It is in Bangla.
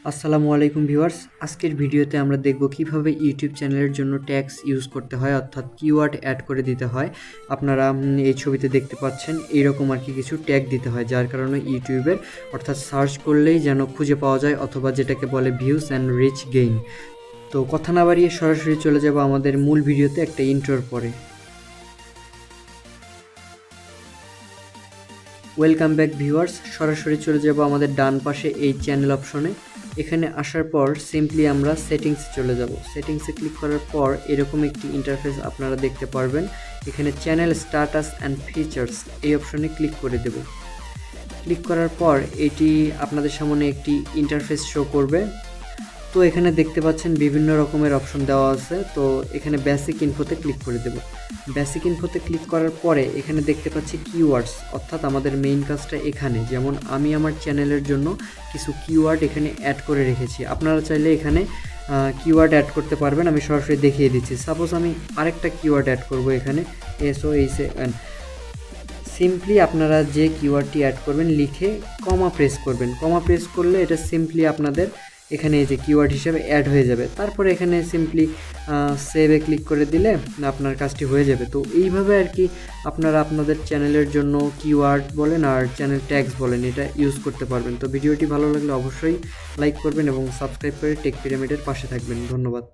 আসসালামু আলাইকুম ভিউয়ার্স। আজকের ভিডিওতে আমরা দেখব কিভাবে ইউটিউব চ্যানেলের জন্য ট্যাগস ইউজ করতে হয়, অর্থাৎ কিওয়ার্ড অ্যাড করে দিতে হয়। আপনারা এই ছবিতে দেখতে পাচ্ছেন এইরকম আর কি কিছু ট্যাগ দিতে হয়, যার কারণে ইউটিউবের অর্থাৎ সার্চ করলেই যেন খুঁজে পাওয়া যায়, অথবা যেটাকে বলে ভিউজ অ্যান্ড রিচ গেইন। তো কথা না বাড়িয়ে সরাসরি চলে যাব আমাদের মূল ভিডিওতে একটা ইন্ট্রোর পরে। Welcome back viewers. সরাসরি চলে যাব আমাদের ডান পাশে এই চ্যানেল অপশনে। এখানে আসার পর সিম্পলি আমরা সেটিংসে চলে যাব। সেটিংসে ক্লিক করার পর এরকম একটি ইন্টারফেস আপনারা দেখতে পারবেন। এখানে চ্যানেল স্ট্যাটাস অ্যান্ড ফিচার্স এই অপশনে ক্লিক করে দেব। ক্লিক করার পর এটি আপনাদের সামনে একটি ইন্টারফেস শো করবে। তো এখানে দেখতে পাচ্ছেন বিভিন্ন রকমের অপশন দেওয়া আছে। তো এখানে বেসিক ইনফোতে ক্লিক করে দেব। বেসিক ইনফোতে ক্লিক করার পরে এখানে দেখতে পাচ্ছি কিওয়ার্ডস, অর্থাৎ আমাদের মেইন কাজটা এখানে। যেমন আমি আমার চ্যানেলের জন্য কিছু কিওয়ার্ড এখানে অ্যাড করে রেখেছি, আপনারা চাইলে এখানে কিওয়ার্ড অ্যাড করতে পারবেন। আমি সরাসরি দেখিয়ে দিচ্ছি। সাপোজ আমি আরেকটা কিওয়ার্ড অ্যাড করব এখানে, SOHAN। সিম্পলি আপনারা যে কিওয়ার্ডটি অ্যাড করবেন লিখে কমা প্রেস করবেন। কমা প্রেস করলে এটা সিম্পলি আপনাদের এখানে এই যে কিওয়ার্ড হিসেবে অ্যাড হয়ে যাবে। তারপরে এখানে সিম্পলি সেভে ক্লিক করে দিলে আপনার কাজটি হয়ে যাবে। তো এইভাবে আর কি আপনারা আপনাদের চ্যানেলের জন্য কিওয়ার্ড বলেন আর চ্যানেল ট্যাগস বলেন, এটা ইউজ করতে পারবেন। তো ভিডিওটি ভালো লাগলে অবশ্যই লাইক করবেন এবং সাবস্ক্রাইব করে টেক পিরামিডের পাশে থাকবেন। ধন্যবাদ।